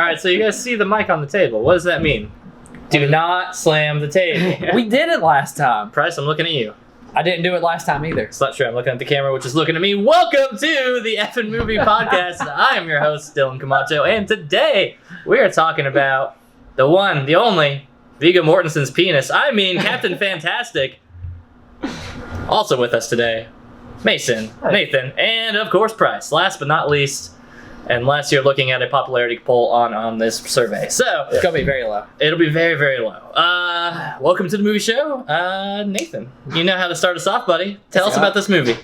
right, so you guys see the mic on the table. What does that mean? Do not slam the table. We did it last time. Price, I'm looking at you. I didn't do it last time either. It's not true. I'm looking at the camera, which is looking at me. Welcome to the Effin' Movie Podcast. I am your host, Dylan Camacho, and today we are talking about the one, the only, Viggo Mortensen's penis. I mean, Captain Fantastic. Also with us today, Mason, Nathan, and of course Price. Last but not least, unless you're looking at a popularity poll on this survey. So It's going to be very low. it'll be very, very low. Welcome to the movie show. Nathan, you know how to start us off, buddy. Tell us about this movie.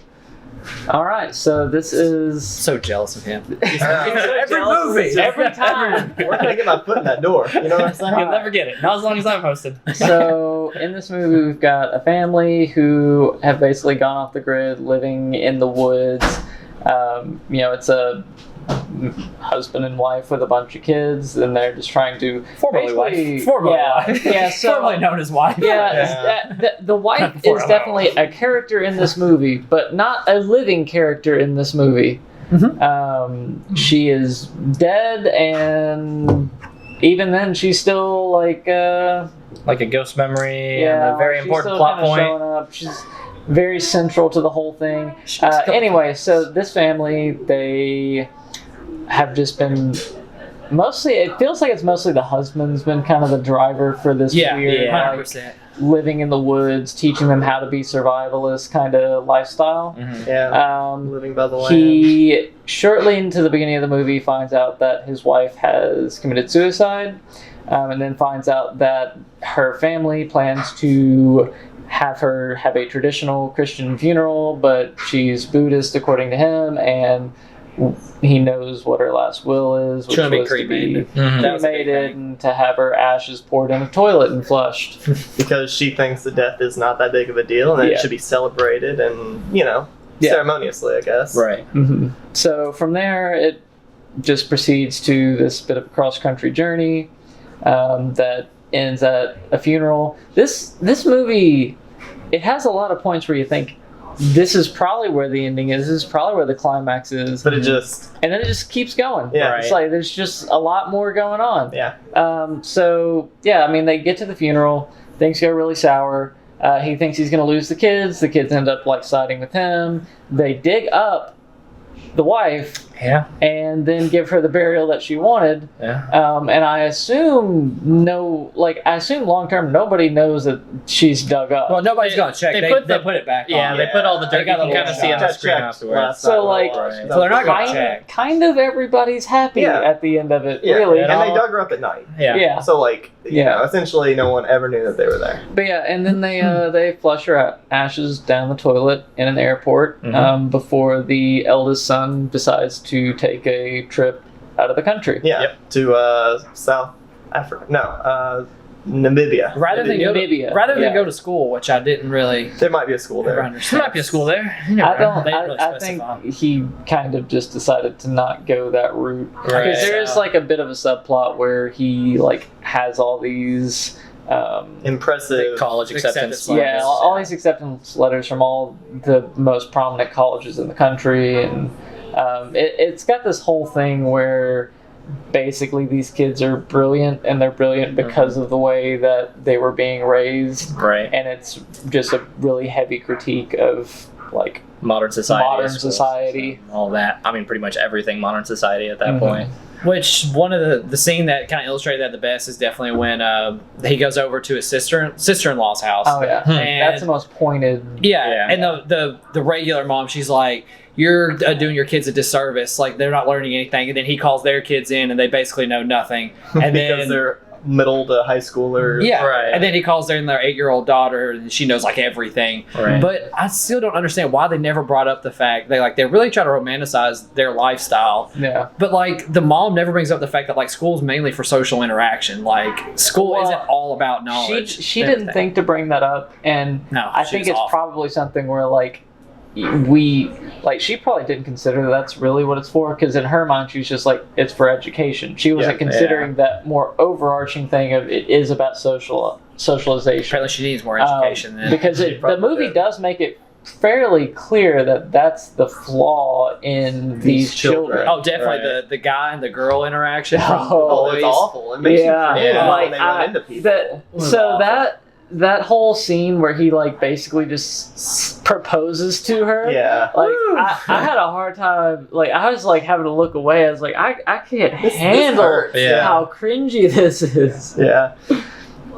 All right, so this is So jealous of him. every movie, every time. Where can I get my foot in that door? You know what I'm saying? You'll never get it. Not as long as I'm hosted. So in this movie, we've got a family who have basically gone off the grid, living in the woods. It's a husband and wife with a bunch of kids, and they're just trying to Formerly wife. Formerly wife. Yeah, so Formerly known as wife. the wife is definitely a character in this movie, but not a living character in this movie. Mm-hmm. She is dead, and even then, she's still like a ghost memory and a very she's important still plot kinda point. showing up. She's very central to the whole thing. She makes a couple Anyway, so this family, they have just been mostly. It feels like it's mostly the husband's been kind of the driver for this weird, like, 100%. living in the woods, teaching them how to be survivalist kind of lifestyle. Mhm. Yeah. Living by the land. He shortly into the beginning of the movie finds out that his wife has committed suicide, and then finds out that her family plans to have her have a traditional Christian funeral, but she's Buddhist according to him, and he knows what her last will is, which Trying to be was to be cremated. Mhm. That was a big cremated thing. and to have her ashes poured in a toilet and flushed. Because she thinks the death is not that big of a deal and that Yeah. it should be celebrated and, Yeah. ceremoniously, I guess. Right. So from there, it just proceeds to this bit of a cross-country journey that ends at a funeral. This movie, it has a lot of points where you think, this is probably where the ending is. This is probably where the climax is. But it just, And then it just keeps going. Yeah. It's like there's just a lot more going on. yeah. They get to the funeral. Things go really sour. He thinks he's going to lose the kids. The kids end up like siding with him. They dig up the wife Yeah. and then give her the burial that she wanted. Yeah. And I assume long term nobody knows that she's dug up. Well, nobody's going to check. They They put put the- it back Yeah, on. they put all the dirt. You got can a kind of little see on the Got screen checked afterwards. last So, night like- while I So watched. they're not gonna kind, check. kind of everybody's happy Yeah. at the end of it, Yeah. really. It And they all- dug her up at night. Yeah. Yeah. So, like, Yeah. essentially no one ever knew that they were there. But yeah, and then they flush her ashes down the toilet in an airport before the eldest son decides to take a trip out of the country. Yeah. Yep. To South Africa. No, Namibia. Rather than Namibia, go to school, which I didn't really There might be a school ever there. There understand. might be a school there. You never I know. don't. They didn't really I think specify. he kind of just decided to not go that route because Right. there is like a bit of a subplot where he like has all these. Impressive. College acceptance. Acceptance letters. Yeah, all these acceptance letters from all the most prominent colleges in the country, and it's got this whole thing where basically these kids are brilliant, and they're brilliant because of the way that they were being raised, Right. and it's just a really heavy critique of like Modern society. Modern schools, society. All that. I mean, pretty much everything modern society at that Mhm. point. Which one of the scene that kind of illustrated that the best is definitely when he goes over to his sister-in-law's house. oh yeah, And that's the most pointed. yeah, Yeah. and the regular mom, she's like, you're doing your kids a disservice. Like, they're not learning anything. And then he calls their kids in, and they basically know nothing. And because then they're middle to high schoolers. yeah, Right. and then he calls in their 8-year-old daughter, and she knows like everything. Right. But I still don't understand why they never brought up the fact they really try to romanticize their lifestyle. Yeah. But like the mom never brings up the fact that like school's mainly for social interaction. Like school Well, isn't all about knowledge. She didn't Everything. think to bring that up, and No, I she think was it's awful. probably something where like she probably didn't consider that's really what it's for, because in her mind she was just like, it's for education. She wasn't considering that more overarching thing of it is about socialization. Apparently, she needs more education. Than Because the probably movie did. does make it fairly clear that that's the flaw in these children. Oh, definitely Right. the guy and the girl interaction. From Oh, the it's boys. awful. It makes Yeah. you feel Yeah. when they run into people. That, It's so awful. that whole scene where he like basically just proposes to her. Yeah. Like Woo. I had a hard time. Like I was like having to look away. I was like, I can't This handle hurts. Yeah. how cringy this is. Yeah.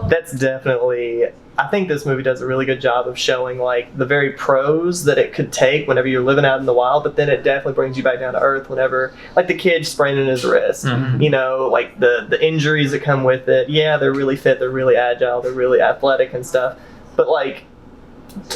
That's definitely. I think this movie does a really good job of showing like the very pros that it could take whenever you're living out in the wild, but then it definitely brings you back down to earth whenever like the kid spraining his wrist. Mhm. You know, like the injuries that come with it. Yeah, they're really fit, they're really agile, they're really athletic and stuff. But like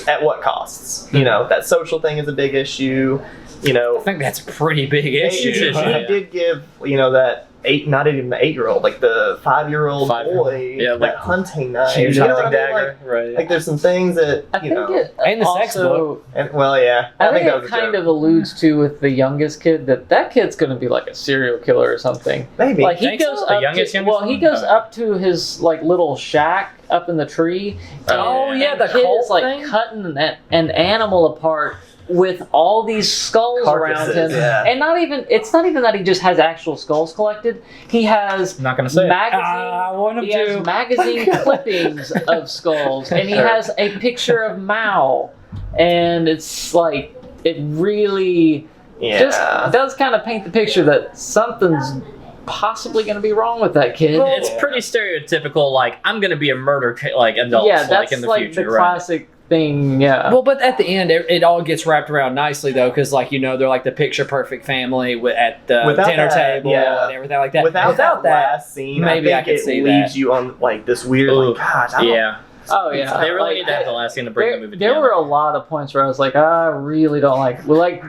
at what costs? You know, that social thing is a big issue. You know, I think that's a pretty big issue. issue. he did give, you know, that not even the 8-year-old, like the 5-year-old boy, Yeah, that like hunting knife. huge You know hunting what I mean? dagger. Right. Like there's some things that I you think know, it And the sex also, and well, yeah, I think that it was a kind joke. of alludes to with the youngest kid that kid's gonna be like a serial killer or something. Maybe. Like he Think so? goes The up youngest to, well, he one? goes up to his like little shack up in the tree. Oh, and yeah, the kid cult is like thing? cutting an animal apart with all these skulls around Carcasses, him, yeah. and it's not even that he just has actual skulls collected. He has I'm not gonna say it. I want him he has to. magazine clippings of skulls, and he has a picture of Mao, and it's like it really just yeah. does kind of paint the picture that something's possibly going to be wrong with that kid. It's pretty stereotypical. Like I'm gonna be a murder like adult. yeah, that's like in the like future. the right? classic thing. Yeah. Well, but at the end, it all gets wrapped around nicely though, because like you know they're like the picture perfect family at the Without dinner that, table yeah. and everything like that. Without that last scene, maybe I I think could it see leaves that. you on like this weird, Ooh. like, gosh, I don't, Yeah, Oh yeah. they really Like, need to have the last scene to bring the movie there together. were a lot of points where I was like, I really don't like. Well, like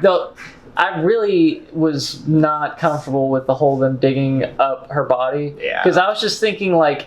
I really was not comfortable with the whole them digging up her body. Yeah. Because I was just thinking like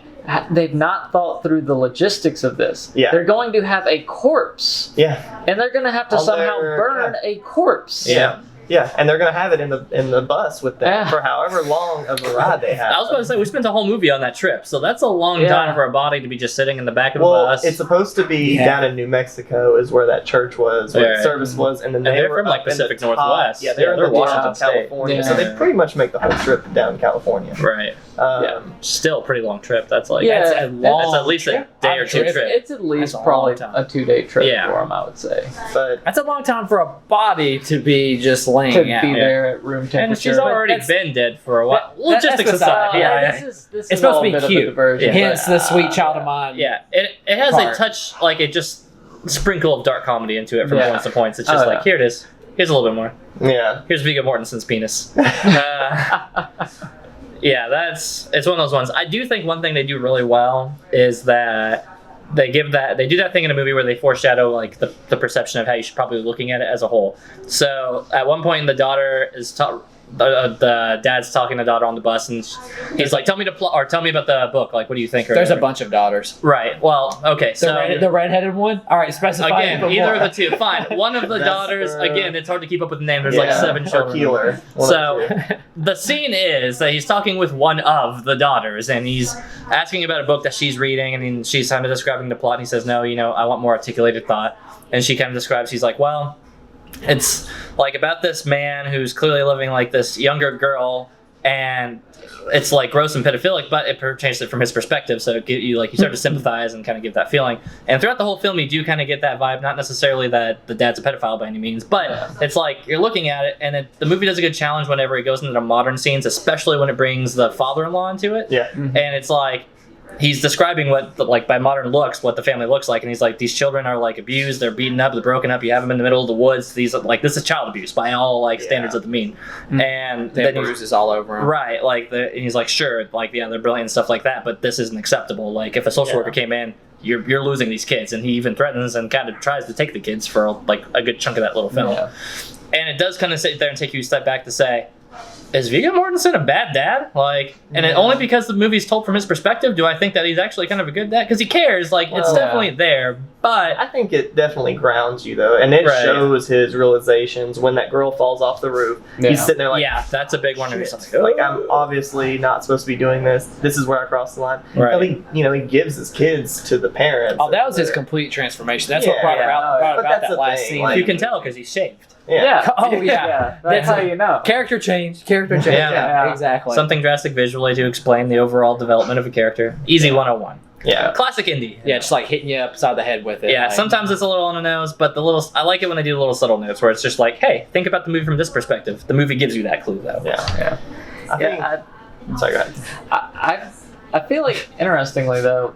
they've not thought through the logistics of this. Yeah. They're going to have a corpse, Yeah, and they're going to have to On somehow their- burn a corpse. Yeah. yeah, and they're gonna have it in the bus with them Yeah. for however long of a ride they have. I was about to say we spent a whole movie on that trip, so that's a long Yeah. time for a body to be just sitting in the back of a Well, bus. it's supposed to be Yeah. down in New Mexico, is where that church was, where Right. the service was, and then And they they're were from, like, up in Pacific the top- Northwest. Yeah, they're Yeah, in they're the Washington Washington, State. California, Yeah. so they pretty much make the whole trip down California. right. Yeah. Still a pretty long trip. That's like Yeah. that's at least a trip. day or I'm two sure trip. It's at least That's a probably long time. a 2-day trip Yeah. for him, I would say. But That's a long time for a body to be just laying To out. be there at room temperature. And she's already that's- been dead for a while. that's Logistics the aside, side. yeah, This It's is supposed all to a be bit of a cute. diversion. Hence the sweet child of mine. yeah. It has Part. a touch, like it just sprinkle of dark comedy into it from Yeah. points to points. It's just Oh, like yeah. here it is. Here's a little bit more. yeah, Here's Viggo Mortensen's penis. Yeah, it's one of those ones. I do think one thing they do really well is that they do that thing in a movie where they foreshadow like the perception of how you should probably be looking at it as a whole. So at one point the daughter is the dad's talking to the daughter on the bus, and he's like, "Tell me tell me about the book. Like, what do you think?" Or There's a whatever. bunch of daughters. Right. Well, okay. So The redheaded one? All right, specify it again, for either more. of the two. Fine. One of the Vesper. daughters. Again, it's hard to keep up with the name. There's like Yeah. 7 or children. Keeler. One So of the two. the scene is that he's talking with one of the daughters, and he's asking about a book that she's reading, and she's kind of describing the plot, and he says, "No, I want more articulated thought." And she kind of describes, he's like, "Well, it's like about this man who's clearly living like this younger girl, and it's like gross and pedophilic, but it pertains to it from his perspective, so you start to sympathize and kind of get that feeling." And throughout the whole film, you do kind of get that vibe, not necessarily that the dad's a pedophile by any means, but it's like you're looking at it, and the movie does a good challenge whenever it goes into the modern scenes, especially when it brings the father-in-law into it. Yeah. And it's like he's describing what by modern looks what the family looks like, and he's like, these children are like abused, they're beaten up, they're broken up, you have them in the middle of the woods, these this is child abuse by all like standards of the mean. And They have then bruises all over him. right, and he's like, sure, they're brilliant and stuff like that, but this isn't acceptable. Like if a social worker came in, you're losing these kids, and he even threatens and kind of tries to take the kids for like a good chunk of that little film. Yeah. And it does kind of sit there and take you a step back to say, is Viggo Mortensen a bad dad? Like, and it, only because the movie's told from his perspective do I think that he's actually kind of a good dad, because he cares. Like, it's Well, definitely there, but I think it definitely grounds you though, and it Right. shows his realizations when that girl falls off the roof. Yeah. He's sitting there like, yeah, that's a big one. shit. Like, Like, I'm obviously not supposed to be doing this. This is where I crossed the line. Right. He gives his kids to the parents. Oh, that was his Yeah. complete transformation. That's what brought Yeah. about, brought But about that's that the last thing, scene. like- you can tell because he's shaved. Yeah. Oh, yeah. That's how you know. Character change. Character change. Yeah. Yeah, Yeah. exactly. Something drastic visually to explain the overall development of a character. Easy 101. Yeah. Classic indie. Yeah, just like hitting you upside the head with it. Yeah, like, sometimes it's a little on the nose, but I like it when they do little subtle notes where it's just like, hey, think about the movie from this perspective. The movie gives you that clue, though. Yeah. I think. Yeah, Sorry, go ahead. I feel like, interestingly though,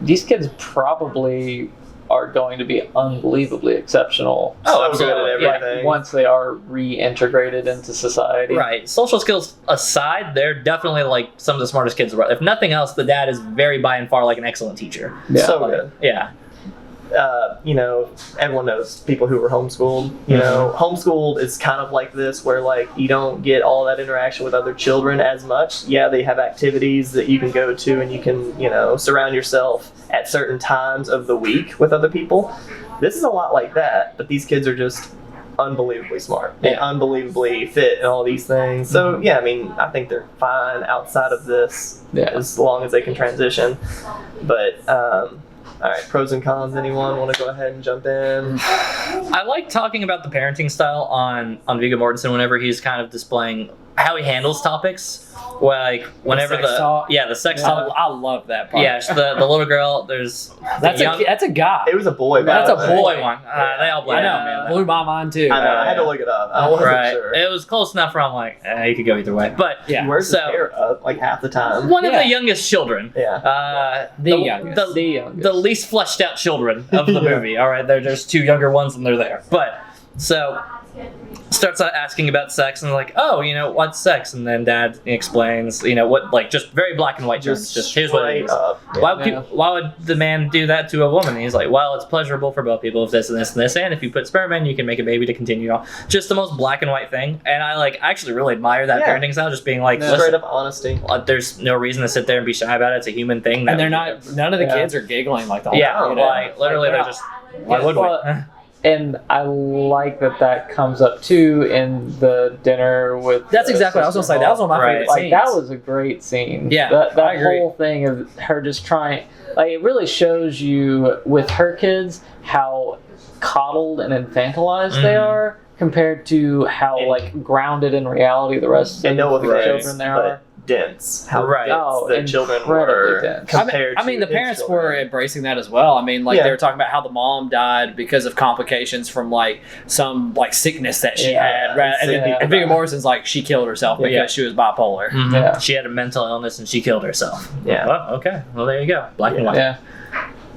these kids probably are going to be unbelievably exceptional. Oh, So absolutely. good at Yeah. everything. Once they are reintegrated into society. Right. Social skills aside, they're definitely like some of the smartest kids around. If nothing else, the dad is very by and far like an excellent teacher. Yeah. So good. Yeah. Everyone knows people who were homeschooled. Homeschooled is kind of like this, where like you don't get all that interaction with other children as much. Yeah, they have activities that you can go to, and you can, surround yourself at certain times of the week with other people. This is a lot like that, but these kids are just unbelievably smart and unbelievably fit and all these things. So yeah, I think they're fine outside of this, Yeah. as long as they can transition. But all right, pros and cons. Anyone want to go ahead and jump in? I like talking about the parenting style on Viggo Mortensen whenever he's kind of displaying how he handles topics. Like whenever sex talk. the sex I, talk. I love that part. Yeah, the little girl. There's That's the young, that's a guy. It was a boy. by That's the a way. boy one. They all blend I know, in, man. Blew my mind too. I know. I had to look it up. I wasn't Right. sure. It was close enough where I'm like, you could go either way. But Yeah. He wears so- his hair up like half the time. one of Yeah. the youngest children. Yeah. The youngest. The youngest. The least fleshed out children of the Yeah. movie. All right, there's two younger ones and they're there. But so starts out asking about sex and like, oh, what's sex? And then dad explains, what, like, just very black and white terms. Just here's what it straight is. up. Yeah. Why would the man do that to a woman? And he's like, well, it's pleasurable for both people if this and this and this, and if you put sperm in, you can make a baby to continue on. Just the most black and white thing. And I actually really admire that Yeah. parenting style, just being like, Straight listen, up honesty. there's no reason to sit there and be shy about it. It's a human thing. And they're not. None of the Yeah. kids are giggling like the whole Yeah, time, you know? like literally, Like, they're just. Why would Well, we? And I like that comes up too in the dinner with. That's exactly what I was gonna say. That was one of my Right. favorite Like scenes. that was a great scene. Yeah, that I agree. whole thing of her just trying, like it really shows you with her kids how coddled and infantilized they Mhm. are compared to how And- like grounded in reality the rest And of no the offense, children there but are. dense. How Right. dense Oh, the children incredibly were dense. compared I mean, to the his parents children. were embracing that as well. I mean, like Yeah. they were talking about how the mom died because of complications from some sickness that she Yeah, had. Right? And, sick then people Viggo died. Mortensen's like she killed herself because Yeah. she was bipolar. Mhm. Yeah. She had a mental illness and she killed herself. Yeah. Well, okay. Well, there you go. Black and Yeah. white. Yeah,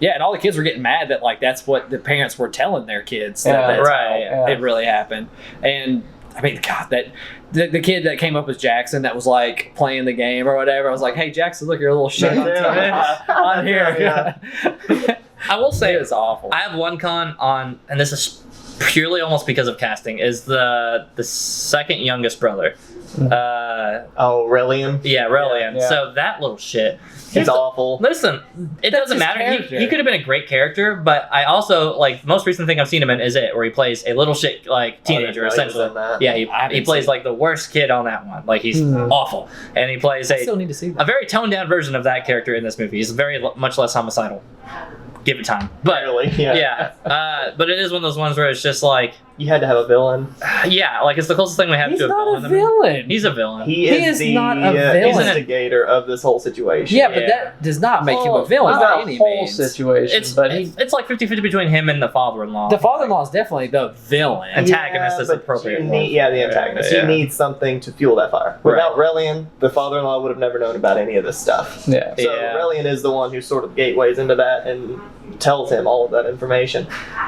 Yeah, and all the kids were getting mad that that's what the parents were telling their kids. That Yeah. that's Right. how Yeah. it really happened. And I mean, God, that the kid that came up as Jackson that was like playing the game or whatever. I was like, hey, Jackson, look, you're a little shit on here. Yeah. I will say It was awful. I have one con on, and this is purely almost because of casting, is the second youngest brother. Oh, Relian? Yeah, Relian. Yeah. So that little shit. He's awful. Listen, it That's doesn't his matter. character. He could have been a great character, but I also most recent thing I've seen him in is it, where he plays a little shit teenager Oh, essentially. that. Yeah, I haven't he plays seen like the worst kid on that one. Like he's Hmm. awful, and he plays I still need to see a that. very toned down version of that character in this movie. He's very much less homicidal. Give it time, but Barely, yeah. but it is one of those ones where it's just like, You had to have a villain. yeah, like it's the closest thing we have He's to a not villain. a in the movie. villain. He's a villain. He He is is the not a villain. instigator of this whole situation. Yeah, but Yeah. that does not make him a Well, villain not by the any whole means. situation, it's but he. it's like 50-50 between him and the father-in-law. The father-in-law is definitely the villain. And antagonist is but appropriate you for need, him. the antagonist. Yeah. You need something to fuel that fire. Without Relian, the father-in-law would have never known about any of this stuff. Yeah. So Yeah. Relian is the one who sort of gateways into that and tells him all of that information.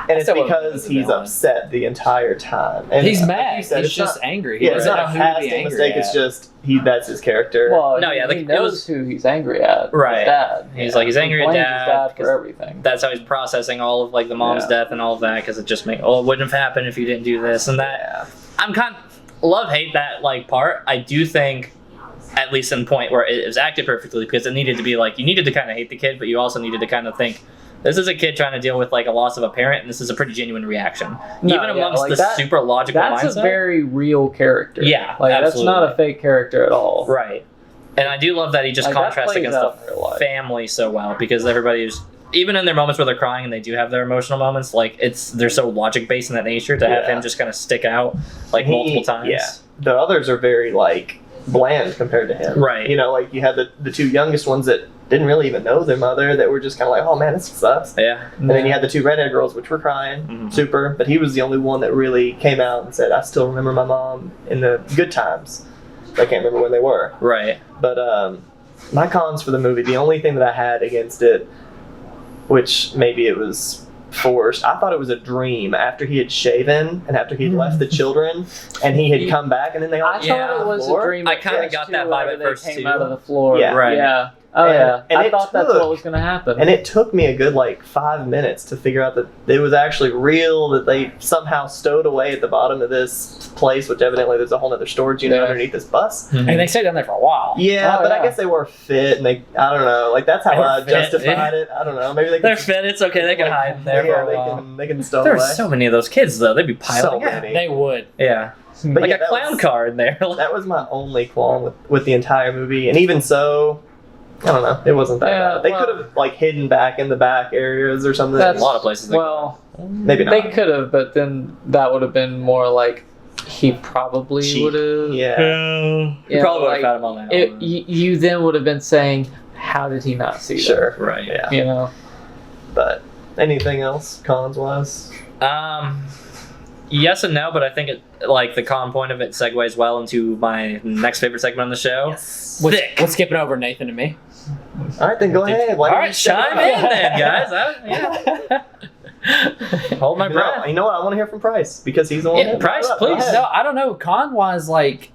And it's still wouldn't because know he's a he's villain. upset the entire time. And He's like mad. you said, He's it's just not, angry. He yeah, it's doesn't not a know who to be casting angry mistake. at. It's just that's his character. Well, No, yeah, he it knows was- who he's angry at. Right. His dad. He's like, he's angry He at blames dad his dad 'cause for everything. That's how he's processing all of the mom's Yeah. death and all of that, because it just it wouldn't have happened if you didn't do this and that. I'm love-hate that like part. I do think, at least in point where it was acted perfectly, because it needed to be like, you needed to kind of hate the kid, but you also needed to kind of think, this is a kid trying to deal with like a loss of a parent, and this is a pretty genuine reaction. No, Even yeah, amongst like the that- super logical That's mindset. a very real character. Yeah, like absolutely. that's not a fake character at all. Right. And I do love that he just Like, that contrasts plays against out in real the life. family so well, because everybody's, even in their moments where they're crying and they do have their emotional moments, like they're so logic based in that nature to have Yeah. him just kind of stick out like multiple times. Yeah, the others are very like bland compared to him. Right. You know, like you had the two youngest ones that didn't really even know their mother, that were just kind of like, oh man, this sucks. Yeah. And then you had the two redhead girls, which were crying, Mhm. super. But he was the only one that really came out and said, I still remember my mom in the good times. I can't remember when they were. Right. But my cons for the movie, the only thing that I had against it, which maybe it was forced, I thought it was a dream after he had shaven and after he'd left the children and he had come back and then they all I came Yeah. thought it was a dream. I at kinda first, got too, that vibe whenever at they first, came too. out of the floor. Yeah. Right. Yeah. Oh And- yeah. and I it thought that's took- what was going to happen. And it took me a good like 5 minutes to figure out that it was actually real, that they somehow stowed away at the bottom of this place, which evidently there's a whole other storage unit Yeah. underneath this bus. And they stayed down there for a while. Yeah, Oh, but I yeah. guess they were fit and they, I don't know, like that's how They were I fit, justified it. I don't know, maybe they They're can, fit. It's okay. They can hide in there yeah, for a while. they can stow There's away. so many of those kids though. They'd be So piling up. many. They would. Yeah. But Like yeah, a that clown was- car in there. That was my only qualm with the entire movie, and even so, I don't know, it wasn't that Yeah, bad. They well- could have like hidden back in the back areas or something. There's a lot of places. They well, Maybe not. they could have, but then that would have been more like he probably Cheap. would have. Yeah. You Yeah, probably would like, have found him on that. It, one. you then would have been saying, "How did he not see Sure. Right. Yeah. that?" You know. But anything else cons wise? Yes and no, but I think it like the con point of it segues well into my next favorite segment on the show. Thick. Let's skip it over Nathan and me. All right, then go ahead. Why All don't right, you step chime up? in then, guys. Hold my breath. You know what? I want to hear from Price because he's the one. Yeah, that brought Price, it up. please. Go ahead. No, I don't know. Con wise, like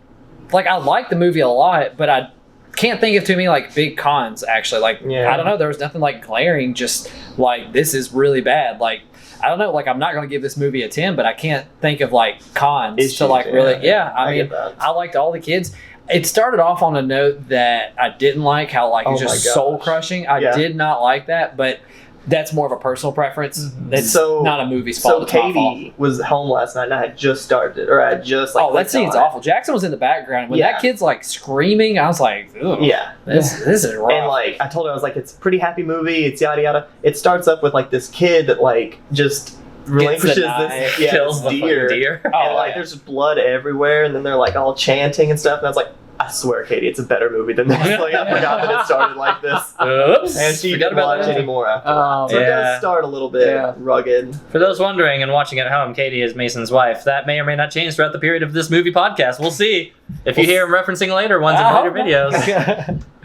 I like the movie a lot, but I can't think of too many like big cons actually. Like Yeah. I don't know. There was nothing like glaring. Just like this is really bad. Like I don't know. Like I'm not going to give this movie a 10, but I can't think of like cons Issues, to like really. Yeah, I get mean, that. I liked all the kids. It started off on a note that I didn't like, how like it's Oh just my gosh. soul crushing. I Yeah. did not like that, but that's more of a personal preference. It's So- not a movie's So fault. It's my fault. Katie was home last night, and I had just started, or I had just like. Oh, that clicked scene's on it. awful. Jackson was in the background. When Yeah. that kid's like screaming, I was like, "Ugh, Yeah, this is rough." and like I told her, I was like, it's a pretty happy movie. It's yada yada. It starts up with like this kid that like just relinquishes knife, this Kills this the deer, fucking deer. and Oh, like yeah. there's blood everywhere, and then they're like all chanting and stuff. And I was like, I swear, Katie, it's a better movie than this. Like I forgot that it started like this. Oops. And she Forgot didn't about watch that. anymore after that. So it Yeah. does start a little bit Yeah. rugged. For those wondering and watching at home, Katie is Mason's wife. That may or may not change throughout the period of this movie podcast. We'll see. If you hear him referencing later ones in later videos.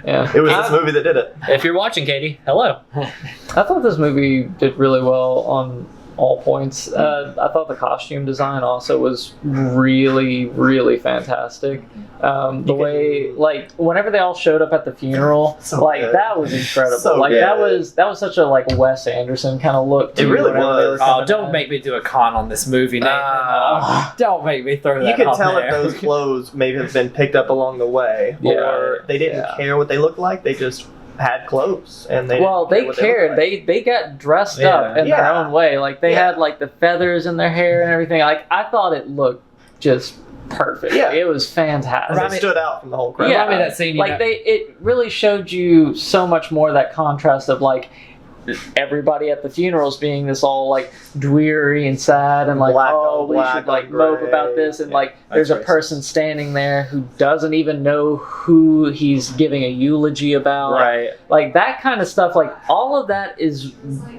Yeah. It was this movie that did it. If you're watching, Katie, hello. I thought this movie did really well on all points. I thought the costume design also was really, really fantastic. The way, like, whenever they all showed up at the funeral, So like good. that was incredible. So like good. that was such a like Wes Anderson kind of look. It to really whenever they were was. Oh, coming don't in. make me do a con on this movie, Nathan. Ah. Don't make me throw that You could on tell there. if those clothes maybe have been picked up along the way, Yeah. or they didn't Yeah. care what they looked like. They just had clothes, and they Well, didn't care they what cared. looked like. They got dressed Yeah. up in their Yeah. own way. Like they Yeah. had like the feathers in their hair and everything. Like I thought it looked just perfect. Yeah. It was fantastic. They stood out from the whole crowd. Yeah. Remind me of that scene, you Like know- it really showed you so much more of that contrast of like everybody at the funerals being this all like dreary and sad and like Black oh on we black should like on mope gray. about this and Yeah, like there's a racist. person standing there who doesn't even know who he's giving a eulogy about. Right. Like that kind of stuff, like all of that is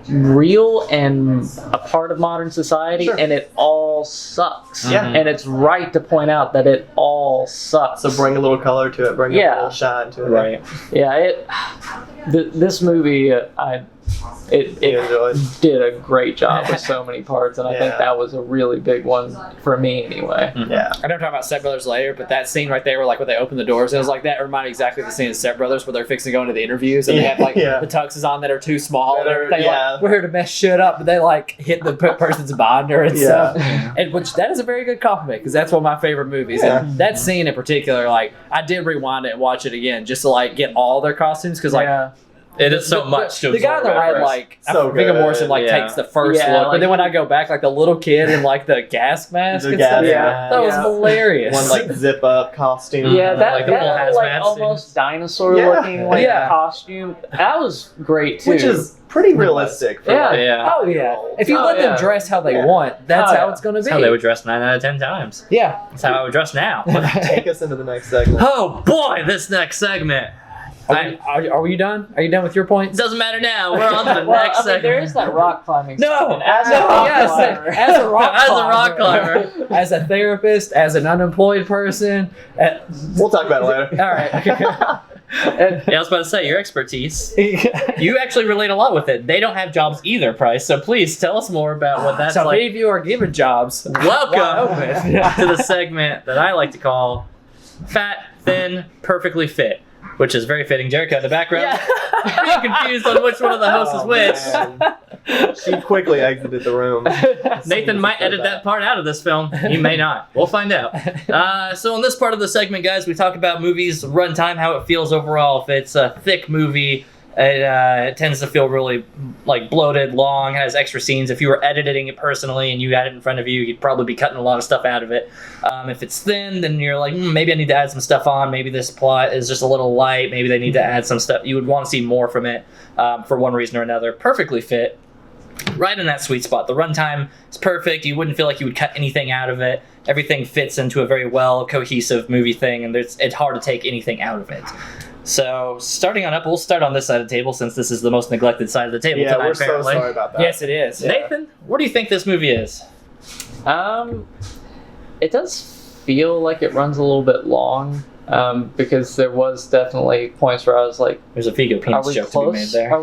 real and a part of modern society, Sure. and it all sucks. Yeah. And it's right to point out that it all sucks. So bring a little color to it, bring a Yeah. little shine to it. Right. Yeah, this movie, it You enjoyed. did a great job with so many parts, and I think Yeah. that was a really big one for me anyway. Yeah. I know we're talking about Step Brothers later, but that scene right there, where like when they open the doors, it was like that reminded me exactly of the scene in Step Brothers where they're fixing to go into the interviews and they have like Yeah. the tuxes on that are too small and That are- everything. yeah. Like, we're here to mess shit up, but they like hit the person's binder and Yeah. stuff. And which that is a very good compliment because that's one of my favorite movies. Yeah. And that scene in particular, like I did rewind it and watch it again just to like get all their costumes because like. Yeah. It is so much to The guy in the absorb at red, first. like So Viggo good, Morrison, like yeah. takes the first Yeah, look, but like- then when I go back, like the little kid in like the gas mask, The and gas stuff, mask. that was Yeah. hilarious. One like zip up costume. Yeah, that, Like the that full little, like hazmat almost suits. dinosaur Yeah. looking like Yeah. costume. That was great too. Which is pretty realistic. For Yeah. like, Yeah. Oh yeah! If you Oh, let yeah. them dress how they Yeah. want, that's Oh, how yeah. it's going to That's be. how they would dress 9 out of 10 times. Yeah. That's how I would dress now. Take us into the next segment. Oh boy, this next segment. Are you done? Are you done with your It points? doesn't matter now. We're on to the well, next I mean, segment. there is that rock climbing. No, segment. As a no, rock yes, climber. as a rock As a climber, rock climber. as a therapist, as an unemployed person. We'll talk about it later. All right. And- Yeah, I was about to say, your expertise. You actually relate a lot with it. They don't have jobs either, Price. So please tell us more about what that's so if any like. of you are given jobs, Welcome wide to the segment that I like to call Fat, Thin, Perfectly Fit, which is very fitting. Jericho in the background, being confused on which one of the hosts is Oh, which. man. She quickly exited the room. Nathan might edit that part out of this film. He may not. We'll find out. So in this part of the segment, guys, we talk about movies' runtime, how it feels overall. If it's a thick movie, it tends to feel really like bloated, long, has extra scenes. If you were editing it personally and you had it in front of you, you'd probably be cutting a lot of stuff out of it. If it's thin, then you're like, maybe I need to add some stuff on. Maybe this plot is just a little light. Maybe they need to add some stuff. You would want to see more from it for one reason or another. Perfectly Fit. Right in that sweet spot. The runtime is perfect. You wouldn't feel like you would cut anything out of it. Everything fits into a very well cohesive movie thing, and it's hard to take anything out of it. So, starting on up, we'll start on this side of the table since this is the most neglected side of the table Yeah, tonight, we're so apparently. sorry about that. Yes, it is. Nathan, what do you think this movie is? It does feel like it runs a little bit long. Because there was definitely points where I was like, There's a Figo "Are penis we joke to be made close? there.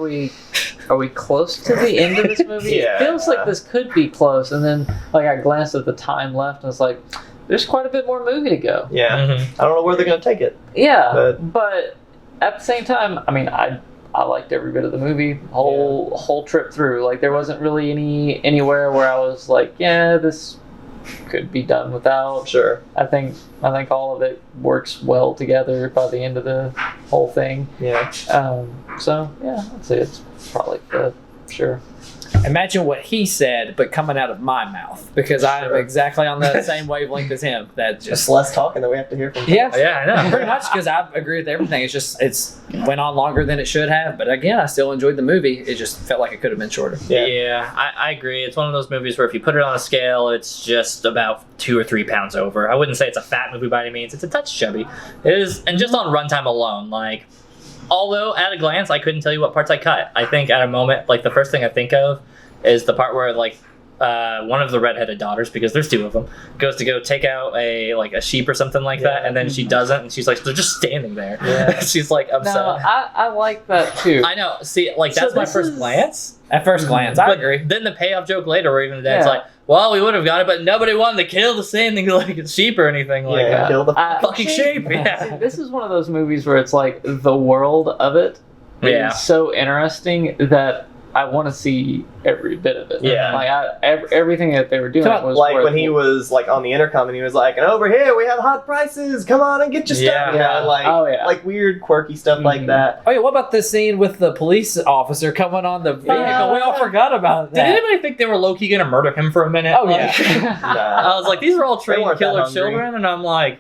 Are we close to the end of this movie? Yeah. It feels like this could be close." And then, like, I glanced at the time left, and I was like, "There's quite a bit more movie to go." Yeah. Mhm. I don't know where they're going to take it. Yeah, but at the same time, I mean, I liked every bit of the movie, whole trip through. Like, there wasn't really anywhere where I was like, "Yeah, this could be done without." Sure. I think all of it works well together by the end of the whole thing. Yeah. So yeah, I'd say it's probably good. Sure. Imagine what he said, but coming out of my mouth, because I am Sure. exactly on the same wavelength as him. That Just just less talking that we have to hear from. yeah. Yeah, I know. Pretty much because I agree with everything. It's went on longer than it should have, but again, I still enjoyed the movie. It just felt like it could have been shorter. Yeah. I agree. It's one of those movies where if you put it on a scale, it's just about 2 or 3 pounds over. I wouldn't say it's a fat movie by any means. It's a touch chubby. It is, and just on runtime alone, like, although at a glance I couldn't tell you what parts I cut. I think at a moment, like the first thing I think of is the part where like one of the redheaded daughters, because there's 2 of them, goes to go take out a sheep or something like that, and then she doesn't, and she's like, they're just standing there. Yeah. She's like upset. No, I like that too. I know. See, like So that's my this first is- glance. At first glance, I But agree. then the payoff joke later, where even the dad's Yeah. like, "Well, we would have got it, but nobody wanted to kill the standing like a sheep or anything like Yeah. that." Kill the Fucking sheep. Yeah. This is one of those movies where it's like the world of it is Yeah. so interesting that I want to see every bit of it. Yeah. Like everything that they were doing Talk- was Like worth when he was like on the intercom and he was like, "And over here we have hot prices. Come on and get your Yeah. stuff." You know, like, Oh, yeah. like weird quirky stuff like Mhm. that. Oh yeah, what about the scene with the police officer coming on the vehicle? We all forgot about Did that. anybody think they were low key gonna murder him for a minute? Oh, yeah. I was like, these are all trained weren't that killer hungry. children, and I'm like,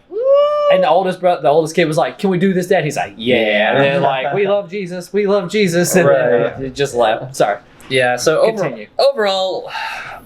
And the oldest kid was like, "Can we do this, Dad?" He's like, "Yeah." Yeah. And they're like, "We love Jesus. We love Jesus." And Right. then it just left. Sorry. yeah. So Continue. overall,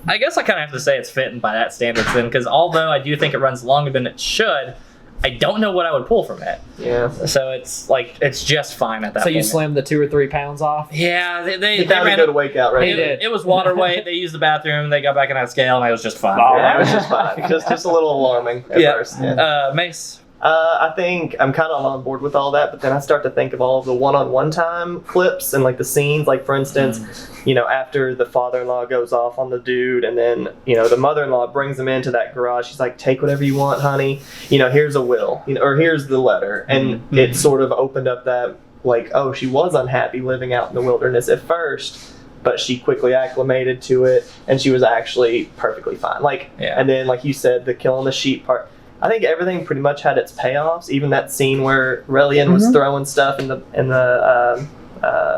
I guess I kind of have to say it's fitting by that standard, then, because although I do think it runs longer than it should, I don't know what I would pull from it. Yeah. So it's like it's just fine at that So point. you slimmed the 2 or 3 pounds off. Yeah, they He found a ran good wake out right He there. did. It was water weight. They used the bathroom. They got back on that scale, and I was just fine. Oh, Yeah, it was just fine. Just a little alarming at Yeah. first. Yeah. Mace, I think I'm kind of on board with all that, but then I start to think of all of the one-on-one time clips and like the scenes. Like for instance, after the father-in-law goes off on the dude, and then the mother-in-law brings him into that garage. She's like, "Take whatever you want, honey. Here's a will, or here's the letter," and it sort of opened up that like, oh, she was unhappy living out in the wilderness at first, but she quickly acclimated to it, and she was actually perfectly fine. And then like you said, the killing the sheep part. I think everything pretty much had its payoffs. Even that scene where Relian was throwing stuff in the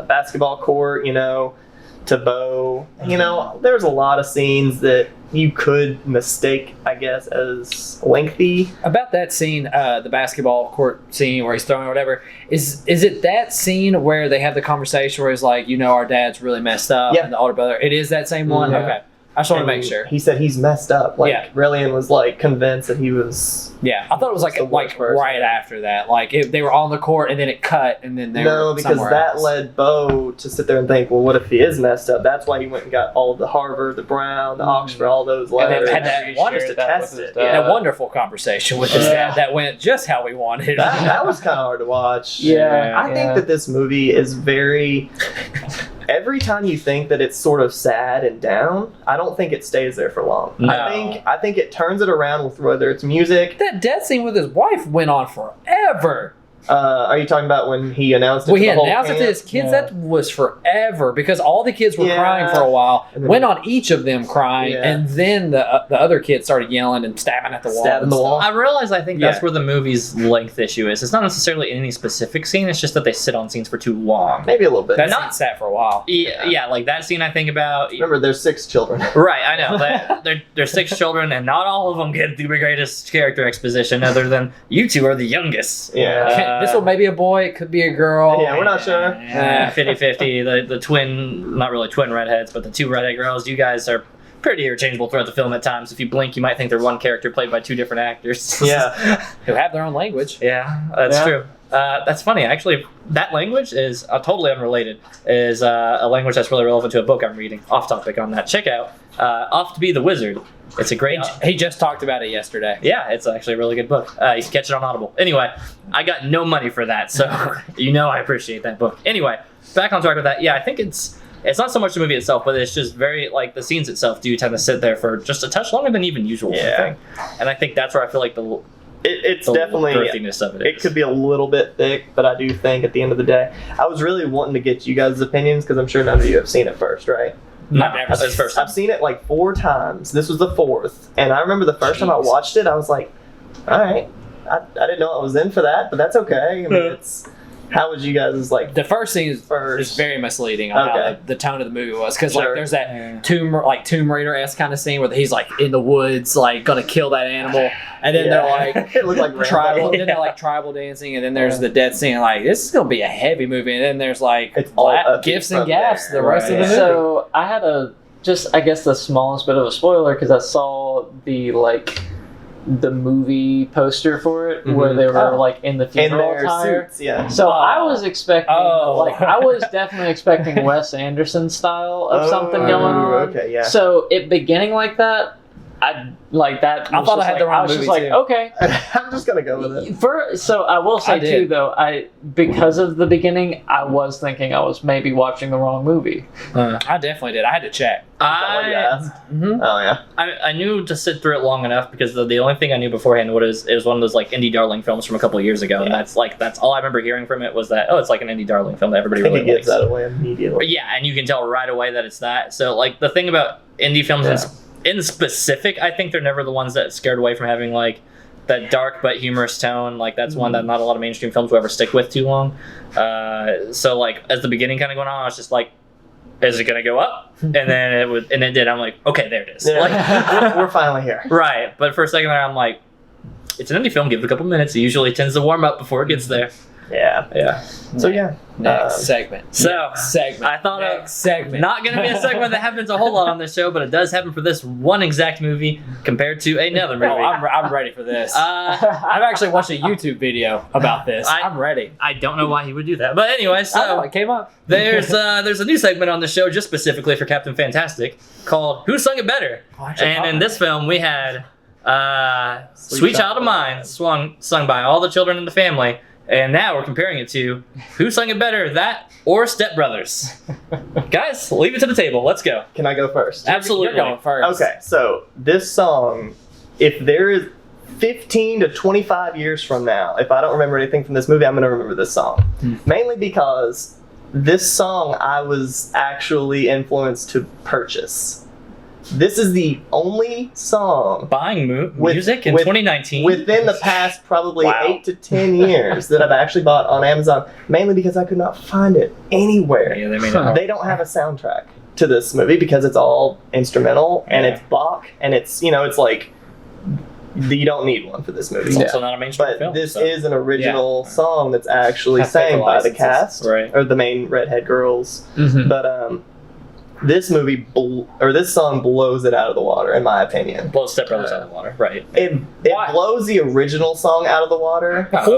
basketball court, to Bo. There's a lot of scenes that you could mistake, I guess, as lengthy. About that scene, the basketball court scene where he's throwing or whatever, is it that scene where they have the conversation where he's like, our dad's really messed up, and the older brother? It is that same one? Yeah. Okay. I just want to make sure. He said he's messed up. Relian was like convinced that he was. Yeah, I thought it was like right after that. Like they were on the court and then it cut and then they were because that else. led Bo to sit there and think, well, what if he is messed up? That's why he went and got all of the Harvard, the Brown, the Oxford, all those letters. And then had just to test it. That wonderful conversation with his dad that went just how we wanted. That was kind of hard to watch. Yeah. I think that this movie is very. Every time you think that it's sort of sad and down, I don't think it stays there for long. No. I think it turns it around with whether it's music. That death scene with his wife went on forever. Are you talking about when he announced it When to he the whole announced it to his kids, that was forever because all the kids were crying for a while. And then- Went on each of them crying, and then the other kids started yelling and stabbing at the wall. Stabbing the wall. I realize I think that's where the movie's length issue is. It's not necessarily in any specific scene, it's just that they sit on scenes for too long. Maybe a little bit. That scene sat for a while. Yeah, like that scene I think about. Remember, there's 6 children. Right, I know. There's 6 children, and not all of them get the greatest character exposition other than you two are the youngest. Yeah. This one may be a boy, it could be a girl. Yeah, we're not sure. 50-50. The twin, not really twin redheads, but the 2 redhead girls, you guys are pretty interchangeable throughout the film at times. If you blink, you might think they're one character played by 2 different actors. Yeah. Who have their own language. Yeah, that's true. That's funny. Actually, that language is totally unrelated. Is a language that's really relevant to a book I'm reading. Off topic on that. Check out Off to Be the Wizard. It's a great. He just talked about it yesterday. Yeah, it's actually a really good book. You can catch it on Audible. Anyway, I got no money for that, so I appreciate that book. Anyway, back on track with that. Yeah, I think it's not so much the movie itself, but it's just very like the scenes itself do tend to sit there for just a touch longer than even usual. I think. And I think that's where I feel like It's definitely girthiness of it. It could be a little bit thick, but I do think at the end of the day, I was really wanting to get you guys' opinions because I'm sure none of you have seen it first, right? No, that's the first time. I've seen it like 4 times. This was the 4th, and I remember the first time I watched it, I was like, "All right, I didn't know I was in for that, but that's okay." I mean, it's. How would you guys like? The first scene is very misleading on how the tone of the movie was because like there's that Tomb Raider-esque kind of scene where he's like in the woods like gonna kill that animal, and then they're like it looked like tribal, and then they're like tribal dancing, and then there's the death scene. Like this is gonna be a heavy movie, and then there's like it's all gifts and gaffs the rest of the movie. So I had I guess the smallest bit of a spoiler because I saw the movie poster for it where they were like in the funeral attire. Suits, yeah. So I was expecting I was definitely expecting Wes Anderson style of something going on. Okay, yeah. So it beginning like that, I like that. I thought I had the wrong movie like, too. okay. I'm just gonna go with it. So I will say too, though, because of the beginning, I was thinking I was maybe watching the wrong movie. I definitely did. I had to check. Oh yeah. I knew to sit through it long enough because the only thing I knew beforehand was it was one of those like indie darling films from a couple of years ago, and that's all I remember hearing from it was that it's like an indie darling film that everybody really it gives likes. that away immediately. But yeah, and you can tell right away that it's that. So like the thing about indie films in specific, I think they're never the ones that scared away from having like that dark but humorous tone. Like that's one that not a lot of mainstream films will ever stick with too long. So like as the beginning kind of going on, I was just like, is it gonna go up? And then it did. I'm like, okay, there it is. Yeah. Like, we're finally here. right. But for a second there, I'm like, it's an indie film. Give it a couple minutes. It usually tends to warm up before it gets there. Yeah. So yeah. Next segment. So segment. I thought Next segment. not going to be a segment that happens a whole lot on this show, but it does happen for this one exact movie compared to another movie. Oh, I'm ready for this. I've actually watched a YouTube video about this. I'm ready. I don't know why he would do that, but anyway, so it came up. there's a new segment on the show just specifically for Captain Fantastic called "Who Sung It Better?" And in this film we had Sweet Child of Mine, sung by all the children in the family. And now we're comparing it to who sung it better, that or Step Brothers? Guys, leave it to the table. Let's go. Can I go first? Absolutely. You're going first. Okay, so this song, if there is 15 to 25 years from now, if I don't remember anything from this movie, I'm going to remember this song. Mainly because this song I was actually influenced to purchase. This is the only song Buying music in 2019? within the past probably Wow. 8 to 10 years that I've actually bought on Amazon, mainly because I could not find it anywhere. Yeah, they made it hard. They don't have a soundtrack to this movie because it's all instrumental and Yeah. it's Bach and it's, it's like you don't need one for this movie. It's also not a mainstream But film. this so. is an original song that's actually Has paper sang by the licenses. cast Right. or the main redhead girls. Mhm. But this movie this song blows it out of the water in my opinion. Blows Step Brothers out of the water. Right. It Why? blows the original song out of the water. Okay, take it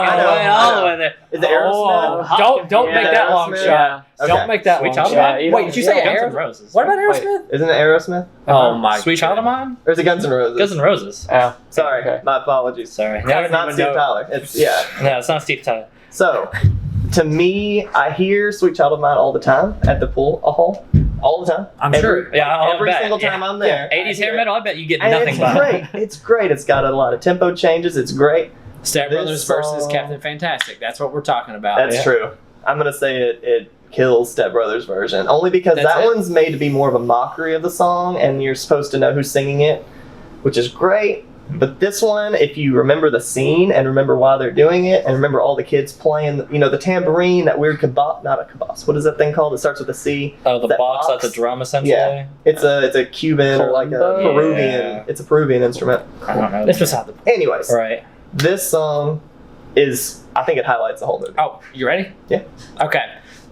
I know, away, I all know. the way there. Is it Aerosmith? Don't Yeah, make that long Aerosmith. shot. Okay. Don't make that Sweet long Child of shot. Mine? you Wait, don't- did you you say don't- Guns N' Aerosmith? Roses. What about Wait. Aerosmith? Isn't it Aerosmith? Oh my Sweet Child of Mine? Or is it Guns N' Roses? Guns N' Roses. Oh, Sorry, okay. my apologies. Sorry. I don't It's not even Steve know. Tyler. It's yeah. No, it's not Steve Tyler. So, to me, I hear "Sweet Child of Mine" all the time at the pool hall, all the time. I'm Every- sure. Yeah, I'll every bet. single time Yeah. I'm there. 80s hair metal, I bet you get And nothing it's but great. It's great. It's got a lot of tempo changes. It's great. Step This Brothers versus song- Captain Fantastic. That's what we're talking about. That's yeah. true. I'm gonna say it kills Step Brothers version only because That's that it? one's made to be more of a mockery of the song, and you're supposed to know who's singing it, which is great. But this one, if you remember the scene and remember why they're doing it, and remember all the kids playing, the tambourine, that weird kabas, not a kabas. What is that thing called? It starts with a C. Oh, the That box, box? that's a drum essentially? Yeah. It's a Cuban or like a Kalimba? Peruvian. Yeah. It's a Peruvian instrument. I don't know. It's beside the point. Anyways, Right. this song I think it highlights the whole movie. Oh, you ready? Yeah. Okay.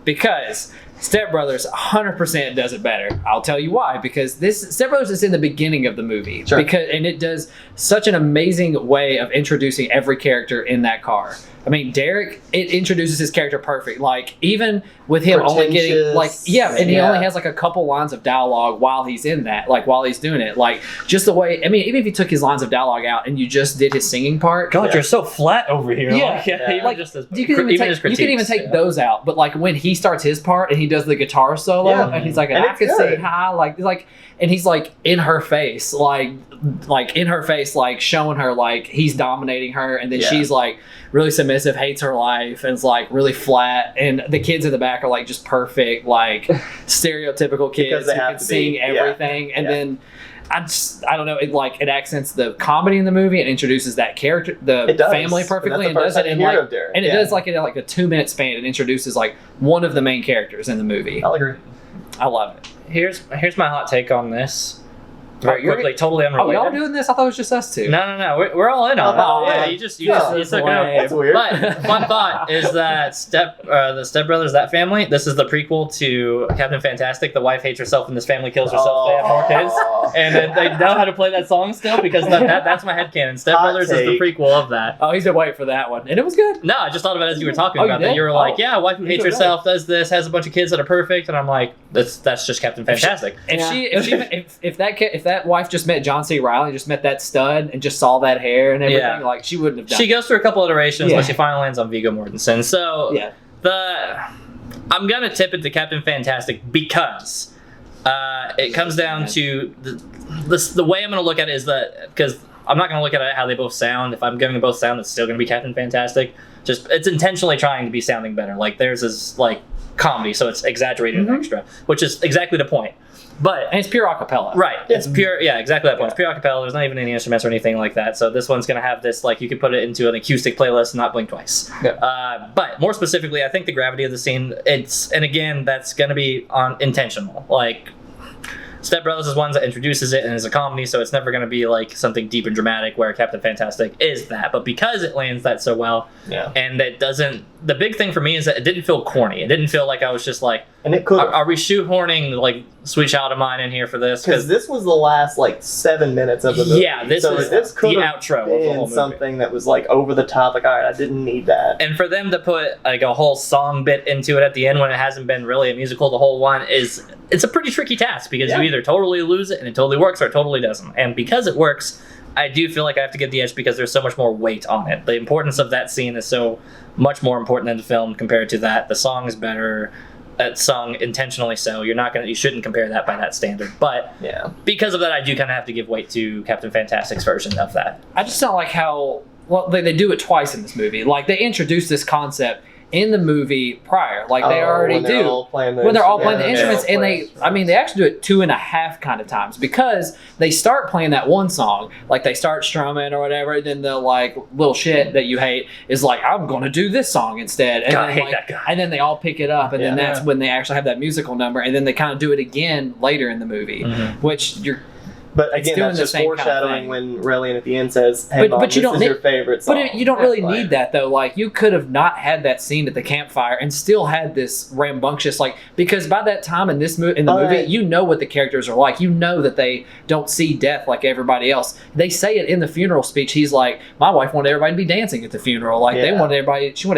Because Step Brothers 100% does it better. I'll tell you why. Because this Step Brothers is in the beginning of the movie. Sure. And it does such an amazing way of introducing every character in that car. I mean, Derek, it introduces his character perfect. Like, even with him only getting, Pretentious. and he Yeah. only has like a couple lines of dialogue while he's in that, like while he's doing it. Like, just the way, I mean, even if you took his lines of dialogue out and you just did his singing part. God, Yeah. you're so flat over here. Yeah. Like, Yeah. even Like, just as, You can even even his take, critiques, yeah. those out, but like when he starts his part and he does the guitar solo, Yeah. and he's like, And I it's can good. sing high, and he's like in her face, like in her face, like showing her like he's dominating her, and then Yeah. she's like really submissive, hates her life, and is like really flat, and the kids in the back are like just perfect, like stereotypical Because kids they who have can to be. sing Yeah. everything, and Yeah. then. I don't know. It accents the comedy in the movie and introduces that character, the It does. family And perfectly, that's and the does first it time in you hear like of Derek. and it Yeah. does like in like a 2-minute span. It introduces like one of the main characters in the movie. I'll agree. I love it. Here's my hot take on this. Very you're- quickly, totally Oh, unrelated. y'all doing this? I thought it was just us two. No. We're all in on it. Oh, Yeah, yeah. you just Yeah. took it over. That's weird. But fun thought is that the Step Brothers, that family. This is the prequel to Captain Fantastic. The wife hates herself and this family kills herself. They have more kids, and then they know how to play that song still because that's my headcanon. Step Hot Brothers is the take. prequel of that. Oh, he's been waiting for that one, and it was good. No, I just thought about it as you were talking Oh, you about that. did? You were like, Oh. yeah, wife who hates Either way. herself does this, has a bunch of kids that are perfect, and I'm like, that's just Captain Fantastic. If that wife just met John C. Reilly, just met that stud, and just saw that hair and everything, Yeah. like she wouldn't have done. She goes through a couple iterations, Yeah. but she finally lands on Viggo Mortensen. So Yeah. I'm gonna tip it to Captain Fantastic because it comes down to the way I'm gonna look at it is that because I'm not gonna look at it how they both sound. If I'm giving them both sound, it's still gonna be Captain Fantastic. Just it's intentionally trying to be sounding better. Like theirs is like comedy, so it's exaggerated and extra, which is exactly the point. But and it's pure acapella. right, it's pure. Yeah, exactly that point. It's pure acapella. There's not even any instruments or anything like that. So this one's gonna have this like you could put it into an acoustic playlist and not blink twice. Yeah. But more specifically, I think the gravity of the scene. And again, that's gonna be intentional. Like Step Brothers is one that introduces it and is a comedy, so it's never going to be like something deep and dramatic where Captain Fantastic is that. But because it lands that so well, Yeah. and it doesn't, the big thing for me is that it didn't feel corny. It didn't feel like I was just like, And it could are we shoehorning like Sweet Child of Mine in here for this? because this was the last like 7 minutes of the movie. Yeah, this so is this the could have outro of the whole been movie. something that was like over the top. Like, all right, I didn't need that. And for them to put like a whole song bit into it at the end when it hasn't been really a musical the whole one it's a pretty tricky task because Yeah. you either totally lose it and it totally works or it totally doesn't. And because it works, I do feel like I have to give the edge because there's so much more weight on it. The importance of that scene is so much more important than the film compared to that. The song is better. It's sung intentionally so. You shouldn't compare that by that standard. But Yeah. because of that, I do kind of have to give weight to Captain Fantastic's version of that. I just don't like how they do it twice in this movie. Like they introduce this concept in the movie prior, like they already when they're do. all playing the When they're all playing the instruments. instruments, and they actually do it 2.5 kind of times because they start playing that one song, like they start strumming or whatever, and then they'll like little shit that you hate is like I'm going to do this song instead, and God, I then, hate like, that guy. and then they all pick it up, and then Yeah. that's when they actually have that musical number, and then they kind of do it again later in the movie, which you're. But It's again, doing that's the just same kind of foreshadowing thing. when Relian at the end says, "Hey, Mom, But you this don't is need- your favorite song." But you don't really Like, need that though. Like you could have not had that scene at the campfire and still had this rambunctious because by that time in this movie you know what the characters are like. You know that they don't see death like everybody else. They say it in the funeral speech. He's like, my wife wanted everybody to be dancing at the funeral. Like she wanted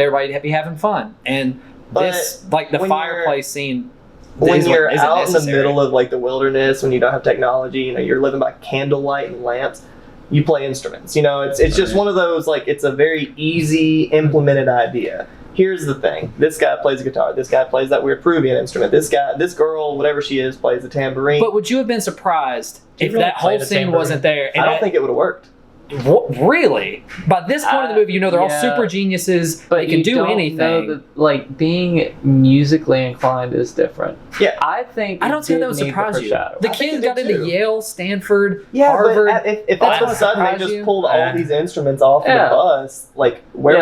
everybody to be having fun. And this like the when fireplace scene. When you're isn't out in the necessary. middle of like the wilderness, when you don't have technology, you're living by candlelight and lamps. You play instruments. It's just one of those it's a very easy implemented idea. Here's the thing: this guy plays a guitar. This guy plays that weird Peruvian instrument. This girl, whatever she is, plays a tambourine. But would you have been surprised you if really that play whole the scene tambourine? wasn't there? I don't think it would have worked. Really? By this point in the movie, they're all yeah. super geniuses. But they can you do don't anything. know that, being musically inclined is different. Yeah. I think I don't see how that it would did need surprise the you. foreshadowing. The I think kids it got did into too. Yale, Stanford, Yeah, Harvard. but if That all of a would sudden they surprise just you. pulled all these instruments off Yeah. the bus, where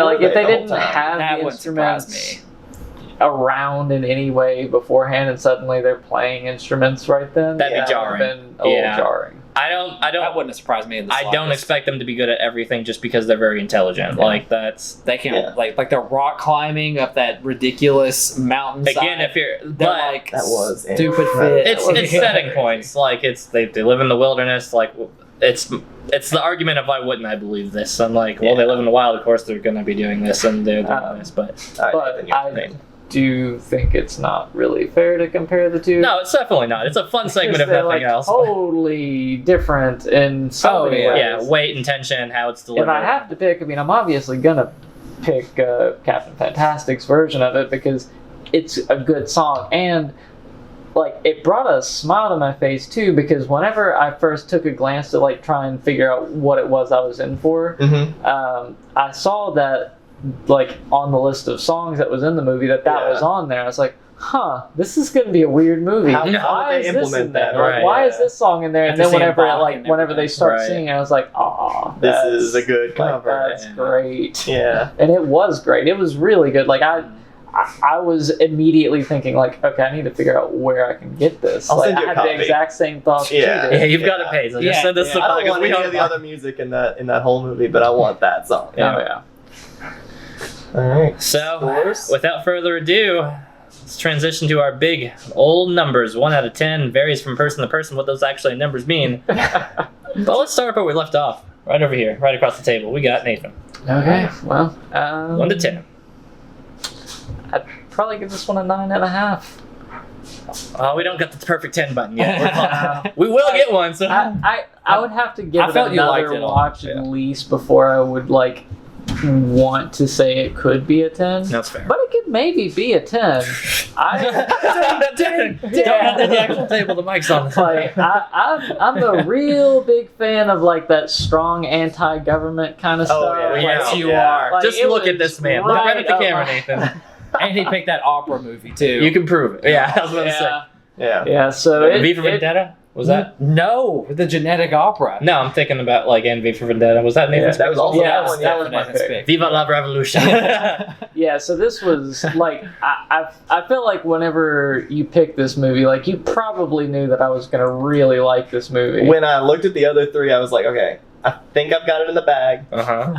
were if they the whole didn't time? have That the wouldn't surprise instruments me. around in any way beforehand, and suddenly they're playing instruments right then, That'd be that jarring. would have been a little jarring. I don't That wouldn't have surprised me in the I don't slightest. expect them to be good at everything just because they're very intelligent. Yeah. That's They can Yeah. like they're rock climbing up that ridiculous mountainside. again if you're they're but like That was stupid incredible. fit. it's setting points. They live in the wilderness. It's the argument of why wouldn't I believe this? I'm like, well, they live in the wild. Of course, they're going to be doing this and they're doing this. But All right, But Nathan, your I thing. do think it's not really fair to compare the two. no, it's definitely not. It's a fun segment of They're, nothing else. totally different in so many ways. Yeah, weight and tension, how it's delivered. If I have to pick, I'm obviously gonna pick Captain Fantastic's version of it because it's a good song and it brought a smile to my face too because whenever I first took a glance to try and figure out what it was I was in for, I saw that on the list of songs that was in the movie that Yeah. was on there. I was like, huh, this is going to be a weird movie. How would Why they is this implement in there? that? Right, Why yeah. is this song in there? And After then seeing whenever Bach and whenever they everything. start Right. singing, I was like, aw, This is a good cover. that's Yeah. great. Yeah. And it was great. It was really good. I was immediately thinking okay, I need to figure out where I can get this. I'll send you I a had the copy. exact same thoughts Yeah. you did. Yeah, you've got Yeah. to pay. So Yeah, just send us yeah. the I don't podcast. want We any don't of the other music in that whole movie, but I want that song. Yeah. Oh yeah. All right. So, Scores? without further ado, let's transition to our big old numbers. 1 out of 10 varies from person to person what those actually numbers mean. But let's start where we left off. Right over here, right across the table. We got Nathan. Okay. Well, 1 to 10. I'd probably give this one a 9.5. Oh, we don't got the perfect 10 button yet. We're close. We will get one. So I would have to give I it felt you liked another it all. watch at least before I would want to say it could be a 10. that's fair. But it could maybe be a 10. I 10. Don't have the actual table. The mic's on. I'm a real big fan of that strong anti-government kind of Oh, stuff. yeah. Yes, you Yeah. are. Just it look at was this man. Look right at the up camera, my- Nathan. And he picked that opera movie too. You can prove it. Yeah, I was about to say. Yeah, Yeah. yeah. So V for Vendetta? Was that? No, the genetic opera. No, I'm thinking about and V for Vendetta. Was that Nathan's That was also Yeah, that one. that Yeah. was my Nathan's pick. Viva la Revolution. Yeah, so this was I feel like whenever you picked this movie, you probably knew that I was gonna really like this movie. When I looked at the other three, I was like, okay, I think I've got it in the bag. Uh-huh.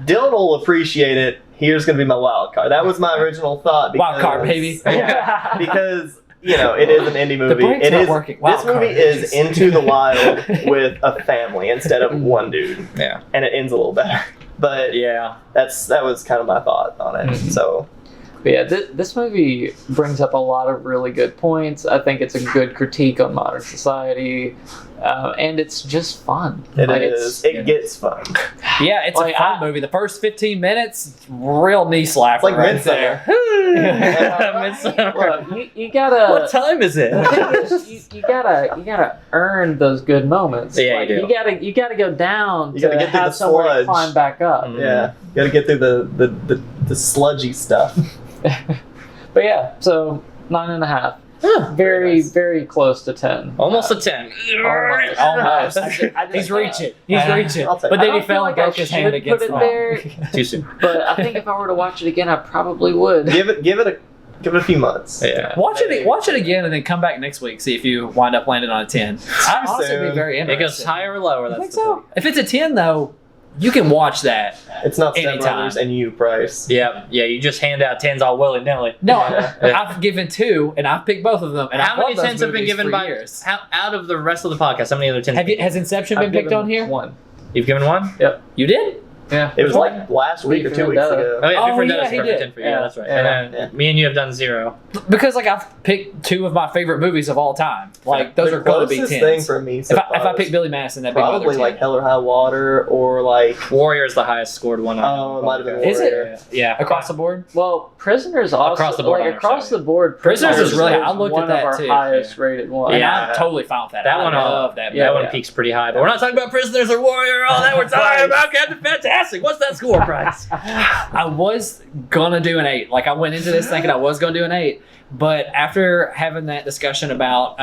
Dylan will appreciate it. Here's going to be my wild card. That was my original thought. Because, Wild card, baby. Yeah, because it is an indie movie. brakes It aren't is. working. Wild This movie card, is bitches. into the wild with a family instead of one dude, Yeah. and it ends a little better. But Yeah. that was kind of my thought on it. So But yeah, this movie brings up a lot of really good points. I think it's a good critique on modern society, and it's just fun. It Like, is. It gets fun. Yeah, it's Like, a fun movie. The first 15 minutes, real knee slapper It's like right Midsummer. there. Midsummer. Look, you gotta. What time is it? The thing is, you gotta earn those good moments. Yeah, like, you do. You gotta go down You to gotta get through have the somewhere to sludge. climb back up. Mm. Yeah, you gotta get through the sludgy stuff. But yeah, so 9.5. Huh. Very, nice. very close to 10. Almost a 10. Almost. I just- He's reaching. He's reaching. I'll take But it. then I he don't fell feel and like I broke his hand should against put the it wall. there, Too soon. but I think if I were to watch it again, I probably would. Give it a few months. Yeah. Watch it again, and then come back next week. See if you wind up landing on a 10. I'd honestly be soon. very It interested. goes higher or lower. I That's think the so. If it's a 10, though, you can watch that. It's not Step Anytime. Brothers and you, Price. thing. Yeah. You just hand out 10s all willy nilly. No, Yeah. I've given 2, and I've picked both of them. And How I've many loved those 10s have been movies given for by years. how, out of the rest of the podcast? How many other 10s? Has Inception I've been picked given on here? One. You've given one? You did? Yeah. It was like last week or 2 weeks ago. Oh, yeah. Oh, Different yeah, Dennis he perfect did. 10 for you. Yeah, Yeah. that's right. Yeah. And then me and you have done 0. Because like I've picked 2 of my favorite movies of all time. Like those The are going to be closest 10s. thing for me so if I far pick is Billy Madison, that'd be another probably 10. like Hell or High Water or like Warrior is the highest scored one. Oh, it might have been Is it? Warrior. Yeah. Across the board. Well, Prisoners also Across the board, like I'm across sorry. the board. Prisoners is really- I looked one at that of our too. highest rated ones. And Yeah. I'm totally fine with that. That I one, love that. yeah, That one yeah. peaks pretty high, but we're not talking about Prisoners or Warrior. Oh, that we're talking about Captain Fantastic. What's that score, Price? I was gonna do an 8. Like I went into this thinking I was gonna do an 8, but after having that discussion about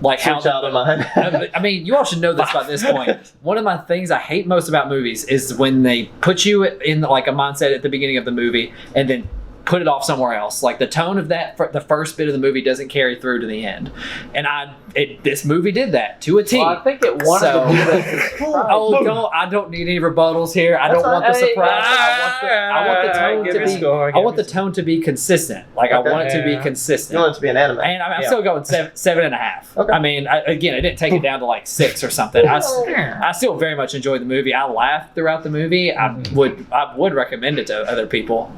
like how Sweet Child of Mine. I mean, you all should know this by this point. One of my things I hate most about movies is when they put you in like a mindset at the beginning of the movie and then put it off somewhere else. Like the tone of that, the first bit of the movie doesn't carry through to the end. And this movie did that to a T. Well, I think it wanted So- to be that surprise. Oh, I don't need any rebuttals here. I don't That's want the fine. surprise. I want the tone Give to me be. score, I want the give me tone to be consistent. Like Okay. I want it to be Yeah. You consistent. want it to be an anime. And I'm Yeah. still going 7.5. Okay. I mean, again, I didn't take it down to like 6 or something. I still very much enjoyed the movie. I laughed throughout the movie. I would recommend it to other people.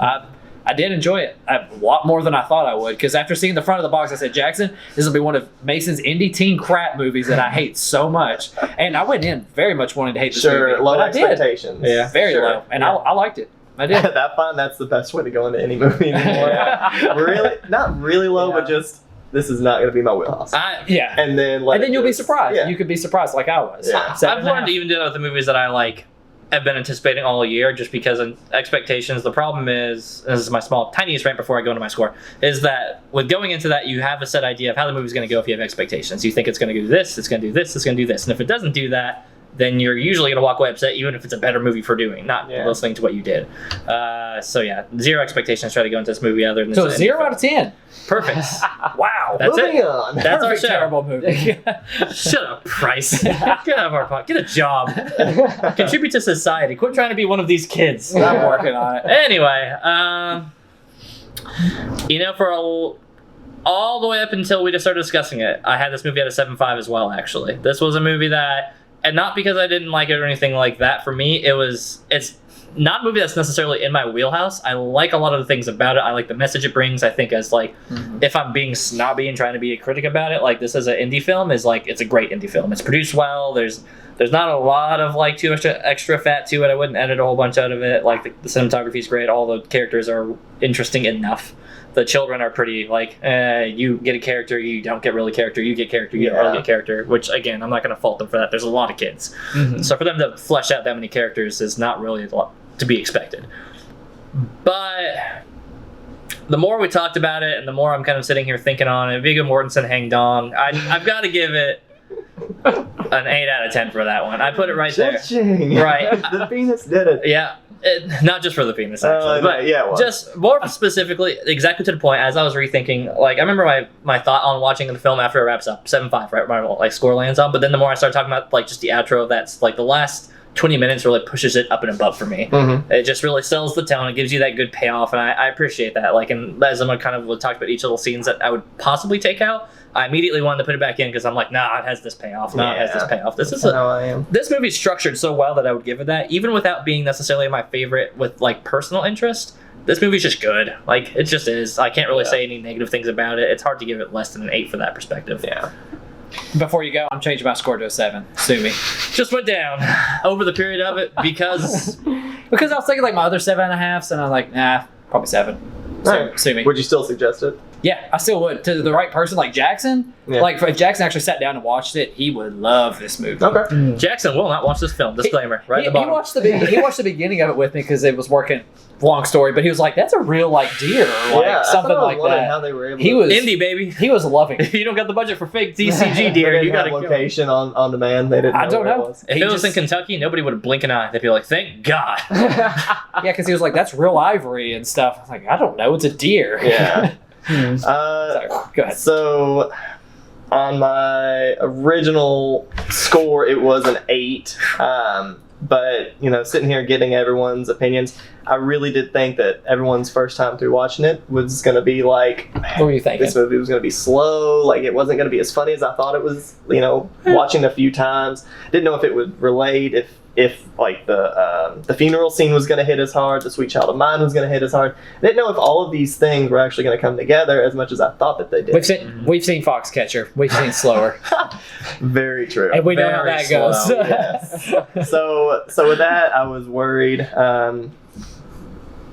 I did enjoy it a lot more than I thought I would, because after seeing the front of the box, I said, Jackson, this will be one of Mason's indie teen crap movies that I hate so much. And I went in very much wanting to hate this Sure, movie. low but I did. expectations. Yeah. Very Sure. low. And I liked it. I did. That's the best way to go into any movie anymore. Really, not really low, but just this is not going to be my wheelhouse. Yeah. And then You'll be surprised. Yeah. You could be surprised like I was. Yeah. 7.5. I've learned to even do that with the movies that I like. Have been anticipating all year, just because of expectations. The problem is, and this is my tiniest rant before I go into my score, is that with going into that, you have a set idea of how the movie's going to go if you have expectations. You think it's going to do this, it's going to do this, it's going to do this, and if it doesn't do that, then you're usually going to walk away upset, even if it's a better movie for doing, not Yeah. listening to what you did. So yeah, 0 expectations. Try to go into this movie other than So this 0 out of 10. Perfect. Wow. That's Moving it. on. That's our Perfect, show. terrible movie. Shut up, Price. Get out of our podcast. Get a job. Contribute to society. Quit trying to be one of these kids. I'm working on it. Anyway, for all the way up until we just started discussing it, I had this movie at a 7.5 as well, actually. This was a movie that, and not because I didn't like it or anything like that, for me, it's not a movie that's necessarily in my wheelhouse. I like a lot of the things about it. I like the message it brings. I think as like, if I'm being snobby and trying to be a critic about it, like this as an indie film is like, it's a great indie film. It's produced well. There's not a lot of like too much extra fat to it. I wouldn't edit a whole bunch out of it. Like the cinematography is great. All the characters are interesting enough. The children are pretty like, you get a character, you don't get really character, you get character, you don't really get character, which again, I'm not going to fault them for that. There's a lot of kids. So for them to flesh out that many characters is not really a lot to be expected. But the more we talked about it and the more I'm kind of sitting here thinking on it, Viggo Mortensen hanged on. I've got to give it an 8 out of 10 for that one. I put it right there. Judging. Right. The penis did it. Yeah. Not just for the penis, actually, but yeah, it was. just more specifically, exactly to the point. As I was rethinking, like I remember my thought on watching the film after it wraps up, 7.5, right? My like score lands on. But then the more I started talking about like just the outro, that's like the last 20 minutes really pushes it up and above for me. Mm-hmm. It just really sells the tone. It gives you that good payoff, and I appreciate that. Like, and as I'm kind of talk about each little scenes that I would possibly take out, I immediately wanted to put it back in because I'm like, nah, it has this payoff. Nah, it has this payoff. This is how I am. this movie's structured so well that I would give it that, even without being necessarily my favorite with like personal interest. this movie's just good. Like, it just is. I can't really say any negative things about it. It's hard to give it less than an 8 for that perspective. Yeah. Before you go, I'm changing my score to a 7. Sue me. Just went down over the period of it because Because I was thinking like my other 7.5s, and I'm like, nah, probably 7. So Alright. sue me. Would you still suggest it? Yeah, I still would. To the right person, like Jackson. Yeah. Like if Jackson actually sat down and watched it, he would love this movie. Okay. Jackson will not watch this film. Disclaimer, right He, at the he bottom. watched he watched the beginning of it with me because it was working. Long story, but he was like, "That's a real like deer, or like yeah, something I like wondering that." How they were able He to was Indie, baby. He was loving it. You don't got the budget for fake DCG, They dear. didn't You got have to go. location on demand. They didn't. I don't where know. It was. If He it was in just- Kentucky, nobody would blink an eye. They'd be like, "Thank God." Yeah, because he was like, "That's real ivory and stuff." I was like, "I don't know, it's a deer." Yeah. Sorry, go ahead. So, on my original score, it was an 8. But, you know, sitting here getting everyone's opinions, I really did think that everyone's first time through watching it was going to be like, What were you thinking? this movie was going to be slow. Like, it wasn't going to be as funny as I thought it was, you know, watching it a few times. Didn't know if it would relate, if like the funeral scene was going to hit as hard, the Sweet Child of Mine was going to hit as hard. Didn't know if all of these things were actually going to come together as much as I thought that they did. We've seen Foxcatcher. We've seen Slower, Very true. and we know how Very that goes. slow, Yes. So with that, I was worried.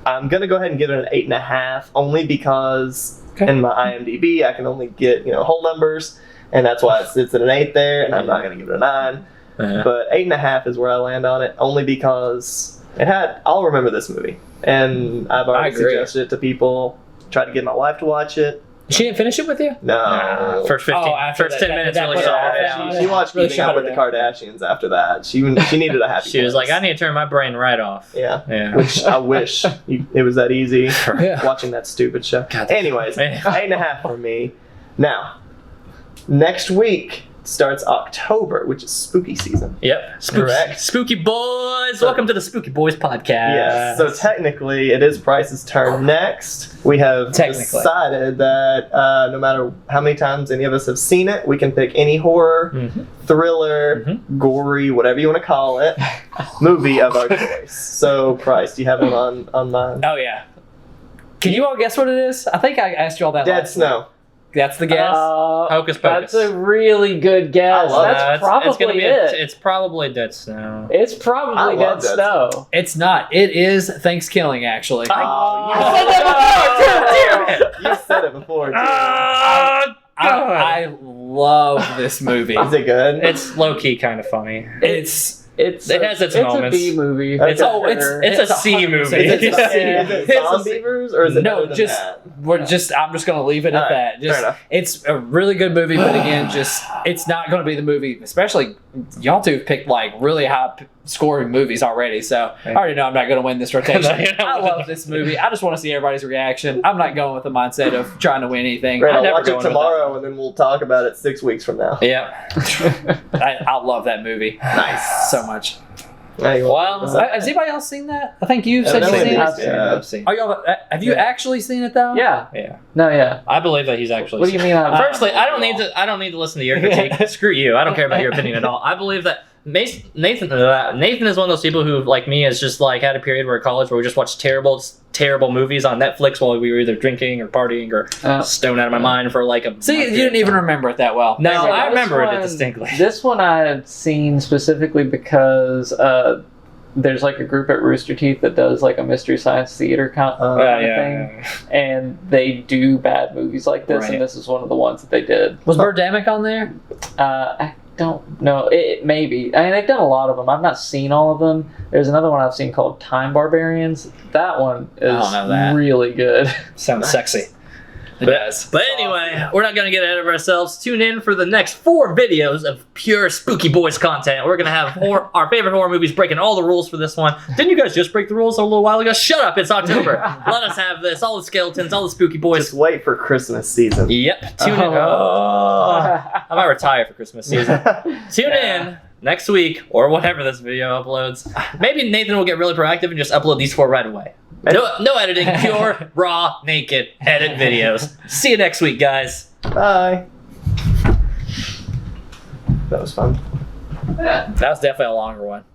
I'm gonna go ahead and give it an 8.5, only because Okay. in my IMDb I can only get whole numbers, and that's why it sits at an 8 there, and I'm not gonna give it a 9. Yeah. But 8.5 is where I land on it, only because I'll remember this movie, and I've I already agree. suggested it to people. Tried to get my wife to watch it. She didn't finish it with you? No. First 15, after first that- 10 minutes that really put shut her her off. down. She watched Really Keeping Up shut with her the Kardashians after that. She needed a happy She was place. like, I need to turn my brain right off. Yeah. Yeah. Which I wish it was that easy Yeah. watching that stupid show. God. Anyways, Man. 8.5 for me. Now, next week starts October, which is spooky season. Yep. Spooky, Correct. Spooky Boys. Welcome to the Spooky Boys podcast. Yes. So technically, it is Price's turn next. We have Technically. decided that no matter how many times any of us have seen it, we can pick any horror, Mhm. thriller, gory, whatever you want to call it, movie of our choice. So, Price, do you have one on mind? Oh yeah. Can you all guess what it is? I think I asked you all that. Dead last week. Snow. That's the guess. Hocus Pocus. That's a really good guess. I love That's it's probably gonna be it. It's probably Dead Snow. It's I probably love Dead Dead Snow. It's not. It is Thanksgiving, actually. You said it before, too. Ah, God. I love this movie. Is it good? It's low key kind of funny. It's It has its it's moments. a B movie. It's for a- sure. It's a It's C 100%. movie. It's a Is C. it It's a Zombievers, or is it No, better than just that? I'm just gonna leave it at Alright, that. fair Just enough. it's a really good movie, but again, just it's not gonna be the movie. Especially y'all two have picked like really high scoring movies already, so I already know I'm not gonna win this rotation. No, you're not I winning. love this movie. I just want to see everybody's reaction. I'm not going with the mindset of trying to win anything. Great, I I'll never watch go it into tomorrow, and then we'll talk about it 6 weeks from now. Yeah. I love that movie Nice. so much. There you go. Well, Has anybody else seen that? I think you said you've Evidently seen they it. I've seen it. Yeah. I've seen. Are y'all? Have you actually seen it though? Yeah. Yeah. No, yeah. I believe that he's actually. What do you mean? Firstly, I don't need to listen to your critique. Screw you. I don't care about your opinion at all. I believe that Nathan is one of those people who, like me, has just like had a period where college where we just watched terrible movies on Netflix while we were either drinking or partying or stoned out of my mind for like a. See, you didn't even remember it that well. No, Yeah, I this remember one- it distinctly. This one I had seen specifically because there's like a group at Rooster Teeth that does like a Mystery Science Theater kind of thing, and they do bad movies like this, Right. and this is one of the ones that they did. Was Birdemic on there? I don't know. It maybe. I mean, they've done a lot of them. I've not seen all of them. There's another one I've seen called Time Barbarians. That one is don't know that. really good. Sounds sexy. It does. But anyway, we're not going to get ahead of ourselves. Tune in for the next 4 videos of pure Spooky Boys content. We're going to have our favorite horror movies, breaking all the rules for this one. Didn't you guys just break the rules a little while ago? Shut up, it's October. Let us have this. All the skeletons, all the Spooky Boys. Just wait for Christmas season. Yep, tune in. Oh. I might retire for Christmas season. Tune in next week or whenever this video uploads. Maybe Nathan will get really proactive and just upload these 4 right away. No editing, pure, raw, naked, edit videos. See you next week, guys. Bye. That was fun. That was definitely a longer one.